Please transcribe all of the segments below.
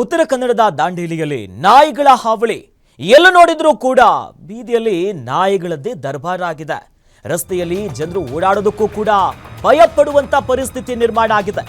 ಉತ್ತರ ಕನ್ನಡದ ದಾಂಡೇಲಿಯಲ್ಲಿ ನಾಯಿಗಳ ಹಾವಳಿ ಎಲ್ಲೂ ನೋಡಿದ್ರೂ ಕೂಡ ಬೀದಿಯಲ್ಲಿ ನಾಯಿಗಳದ್ದೇ ದರ್ಬಾರ್ ಆಗಿದೆ. ರಸ್ತೆಯಲ್ಲಿ ಜನರು ಓಡಾಡೋದಕ್ಕೂ ಕೂಡ ಭಯ ಪಡುವಂತ ಪರಿಸ್ಥಿತಿ ನಿರ್ಮಾಣ ಆಗಿದೆ.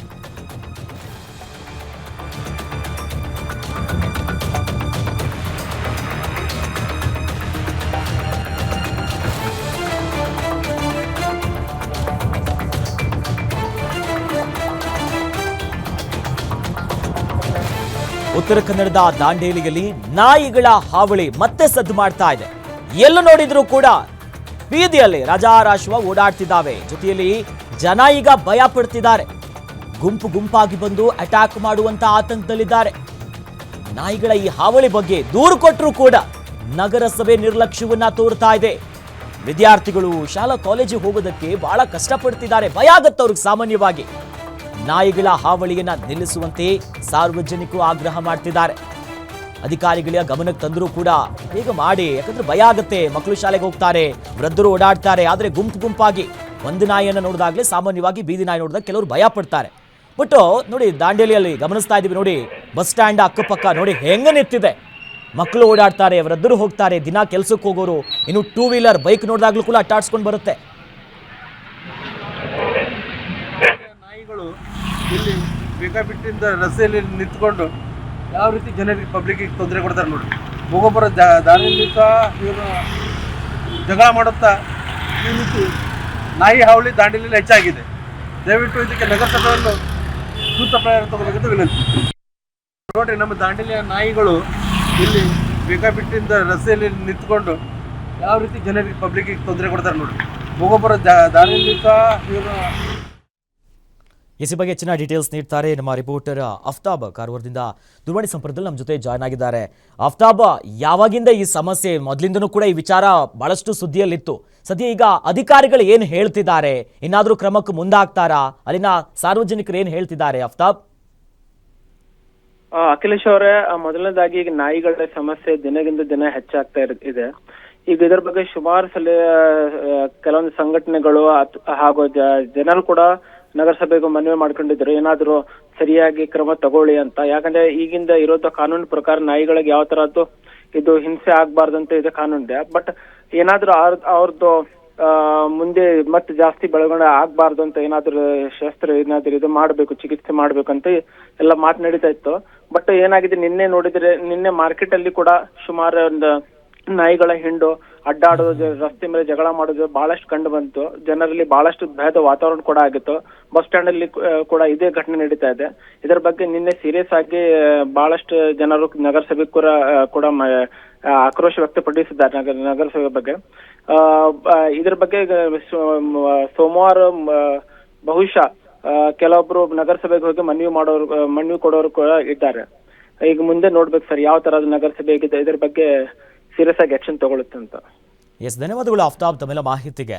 ಉತ್ತರ ಕನ್ನಡದ ದಾಂಡೇಲಿಯಲ್ಲಿ ನಾಯಿಗಳ ಹಾವಳಿ ಮತ್ತೆ ಸದ್ದು ಮಾಡ್ತಾ ಇದೆ. ಎಲ್ಲೂ ನೋಡಿದ್ರೂ ಕೂಡ ಬೀದಿಯಲ್ಲಿ ರಾಜಾರಾಶ್ವ ಓಡಾಡ್ತಿದ್ದಾವೆ. ಜೊತೆಯಲ್ಲಿ ಜನ ಈಗ ಭಯ ಪಡ್ತಿದ್ದಾರೆ. ಗುಂಪು ಗುಂಪಾಗಿ ಬಂದು ಅಟ್ಯಾಕ್ ಮಾಡುವಂತ ಆತಂಕದಲ್ಲಿದ್ದಾರೆ. ನಾಯಿಗಳ ಈ ಹಾವಳಿ ಬಗ್ಗೆ ದೂರು ಕೊಟ್ಟರೂ ಕೂಡ ನಗರಸಭೆ ನಿರ್ಲಕ್ಷ್ಯವನ್ನ ತೋರ್ತಾ ಇದೆ. ವಿದ್ಯಾರ್ಥಿಗಳು ಶಾಲಾ ಕಾಲೇಜಿಗೆ ಹೋಗೋದಕ್ಕೆ ಬಹಳ ಕಷ್ಟಪಡ್ತಿದ್ದಾರೆ. ಭಯ ಆಗತ್ತೆ ಅವ್ರಿಗೆ ಸಾಮಾನ್ಯವಾಗಿ. ನಾಯಿಗಳ ಹಾವಳಿಯನ್ನ ನಿಲ್ಲಿಸುವಂತೆ ಸಾರ್ವಜನಿಕರು ಆಗ್ರಹ ಮಾಡ್ತಿದ್ದಾರೆ. ಅಧಿಕಾರಿಗಳ ಗಮನಕ್ಕೆ ತಂದರೂ ಕೂಡ ಬೇಗ ಮಾಡಿ, ಯಾಕಂದ್ರೆ ಭಯ ಆಗುತ್ತೆ. ಮಕ್ಕಳು ಶಾಲೆಗೆ ಹೋಗ್ತಾರೆ, ವೃದ್ಧರು ಓಡಾಡ್ತಾರೆ. ಆದರೆ ಗುಂಪಾಗಿ ಒಂದು ನಾಯಿಯನ್ನು ನೋಡಿದಾಗಲೇ ಸಾಮಾನ್ಯವಾಗಿ ಬೀದಿ ನಾಯಿ ನೋಡಿದಾಗ ಕೆಲವರು ಭಯ ಪಡ್ತಾರೆ. ಬಟ್ ನೋಡಿ, ದಾಂಡೇಲಿಯಲ್ಲಿ ಗಮನಿಸ್ತಾ ಇದ್ದೀವಿ ನೋಡಿ, ಬಸ್ ಸ್ಟ್ಯಾಂಡ್ ಅಕ್ಕಪಕ್ಕ ನೋಡಿ ಹೆಂಗ ನಿಂತಿದೆ. ಮಕ್ಕಳು ಓಡಾಡ್ತಾರೆ, ವೃದ್ಧರು ಹೋಗ್ತಾರೆ, ದಿನ ಕೆಲಸಕ್ಕೆ ಹೋಗೋರು, ಇನ್ನು ಟೂ ವೀಲರ್ ಬೈಕ್ ನೋಡಿದಾಗ್ಲೂ ಕೂಡ ಅಟ್ಟಾಡ್ಸ್ಕೊಂಡು ಬರುತ್ತೆ. ಇಲ್ಲಿ ಬೇಕಾಬಿಟ್ಟಿಂದ ರಸ್ತೆಯಲ್ಲಿ ನಿಂತ್ಕೊಂಡು ಯಾವ ರೀತಿ ಜನರಿಗೆ ಪಬ್ಲಿಕ್ಕಿಗೆ ತೊಂದರೆ ಕೊಡ್ತಾರೆ ನೋಡಿ. ಹೋಗೋಬರೋ ದಾರಿಯಲ್ಲಿ ಸಹ ಇವರು ಜಗಳ ಮಾಡುತ್ತಾ ಈ ರೀತಿ ನಾಯಿ ಹಾವಳಿ ದಾಂಡೇಲಿಯಲ್ಲಿ ಹೆಚ್ಚಾಗಿದೆ. ದಯವಿಟ್ಟು ಇದಕ್ಕೆ ನಗರಸಭೆಯನ್ನು ಸೂಕ್ತ ಪ್ರಯಾಣ ತಗೋಬೇಕಂತ ವಿನಂತಿ. ನೋಡಿ, ನಮ್ಮ ದಾಂಡೇಲಿಯ ನಾಯಿಗಳು ಇಲ್ಲಿ ಬೇಕಾಬಿಟ್ಟಿಂದ ರಸ್ತೆಯಲ್ಲಿ ನಿಂತ್ಕೊಂಡು ಯಾವ ರೀತಿ ಜನರಿಗೆ ಪಬ್ಲಿಕ್ಕಿಗೆ ತೊಂದರೆ ಕೊಡ್ತಾರೆ ನೋಡಿ. ಹೋಗೋಬರೋ ದಾರಿಯಲ್ಲಿ ಸಹ ಇವರು ಇಸಿ ಬಗ್ಗೆ ಹೆಚ್ಚಿನ ಡೀಟೇಲ್ಸ್ ನೀಡ್ತಾರೆ ನಮ್ಮ ರಿಪೋರ್ಟರ್ ಅಫ್ತಾಬ್ ಕಾರವಾರದಿಂದ ದೂರವಾಣಿ ಸಂಪರ್ಕದಲ್ಲಿ ನಮ್ಮ ಜೊತೆ ಜಾಯ್ನ್ ಆಗಿದ್ದಾರೆ. ಅಫ್ತಾಬ್, ಯಾವಾಗಿಂದ ಈ ಸಮಸ್ಯೆ? ಮೊದಲಿಂದನೂ ಕೂಡ ಈ ವಿಚಾರ ಬಹಳಷ್ಟು ಸುದ್ದಿಯಲ್ಲಿತ್ತು. ಸದ್ಯ ಈಗ ಅಧಿಕಾರಿಗಳು ಏನು ಹೇಳ್ತಿದ್ದಾರೆ? ಇನ್ನಾದರೂ ಕ್ರಮಕ್ಕೆ ಮುಂದಾಗ್ತಾರಾ? ಅಲ್ಲಿನ ಸಾರ್ವಜನಿಕರು ಏನು ಹೇಳ್ತಿದ್ದಾರೆ? ಅಫ್ತಾಬ್. ಅಖಿಲೇಶ್ ಅವರೇ, ಮೊದಲನೇದಾಗಿ ಈಗ ನಾಯಿಗಳ ಸಮಸ್ಯೆ ದಿನದಿಂದ ದಿನ ಹೆಚ್ಚಾಗ್ತಾ ಇದೆ. ಈಗ ಇದರ ಬಗ್ಗೆ ಸುಮಾರು ಸಲ ಕೆಲವೊಂದು ಸಂಘಟನೆಗಳು ಹಾಗೂ ಜನರು ಕೂಡ ನಗರಸಭೆಗೂ ಮನವಿ ಮಾಡ್ಕೊಂಡಿದ್ರು, ಏನಾದ್ರು ಸರಿಯಾಗಿ ಕ್ರಮ ತಗೊಳ್ಳಿ ಅಂತ. ಯಾಕಂದ್ರೆ ಈಗಿಂದ ಇರೋದ ಕಾನೂನು ಪ್ರಕಾರ ನಾಯಿಗಳಿಗೆ ಯಾವ ತರದ್ದು ಇದು ಹಿಂಸೆ ಆಗ್ಬಾರ್ದಂತ ಇದೆ ಕಾನೂನಿದೆ. ಬಟ್ ಏನಾದ್ರು ಅವ್ರದ್ದು ಮುಂದೆ ಮತ್ತೆ ಜಾಸ್ತಿ ಬೆಳವಣಿಗೆ ಆಗ್ಬಾರ್ದು ಅಂತ ಏನಾದ್ರು ಏನಾದ್ರು ಇದು ಮಾಡ್ಬೇಕು, ಚಿಕಿತ್ಸೆ ಮಾಡ್ಬೇಕಂತ ಎಲ್ಲ ಮಾತು ನಡೀತಾ ಇತ್ತು. ಬಟ್ ಏನಾಗಿದೆ, ನಿನ್ನೆ ಮಾರ್ಕೆಟ್ ಅಲ್ಲಿ ಕೂಡ ಸುಮಾರು ಒಂದು ನಾಯಿಗಳ ಹಿಂಡು ಅಡ್ಡಾಡೋದು, ರಸ್ತೆ ಮೇಲೆ ಜಗಳ ಮಾಡೋದು ಬಹಳಷ್ಟು ಕಂಡು ಬಂತು. ಜನರಲ್ಲಿ ಬಹಳಷ್ಟು ಭಯದ ವಾತಾವರಣ ಕೂಡ ಆಗಿತ್ತು. ಬಸ್ ಸ್ಟ್ಯಾಂಡ್ ಅಲ್ಲಿ ಕೂಡ ಇದೇ ಘಟನೆ ನಡೀತಾ ಇದೆ. ಇದರ ಬಗ್ಗೆ ನಿನ್ನೆ ಸೀರಿಯಸ್ ಆಗಿ ಬಹಳಷ್ಟು ಜನರು ನಗರಸಭೆ ಕೂಡ ಆಕ್ರೋಶ ವ್ಯಕ್ತಪಡಿಸಿದ್ದಾರೆ ನಗರಸಭೆ ಬಗ್ಗೆ. ಇದರ ಬಗ್ಗೆ ಸೋಮವಾರ ಬಹುಶಃ ಕೆಲವೊಬ್ರು ನಗರಸಭೆಗೆ ಹೋಗಿ ಮನವಿ ಕೊಡೋರು ಕೂಡ ಇದ್ದಾರೆ. ಈಗ ಮುಂದೆ ನೋಡ್ಬೇಕು ಸರ್ ಯಾವ ತರಹದ ನಗರಸಭೆ ಇದರ ಬಗ್ಗೆ ಸೀರಿಯಸ್ ಆಗಿ ಆಕ್ಷನ್ ತಗೊಳುತ್ತೆ ಅಂತ. ಧನ್ಯವಾದಗಳು ಅಫ್ತಾಬ್ ತಮ್ಮೆಲ್ಲ ಮಾಹಿತಿಗೆ.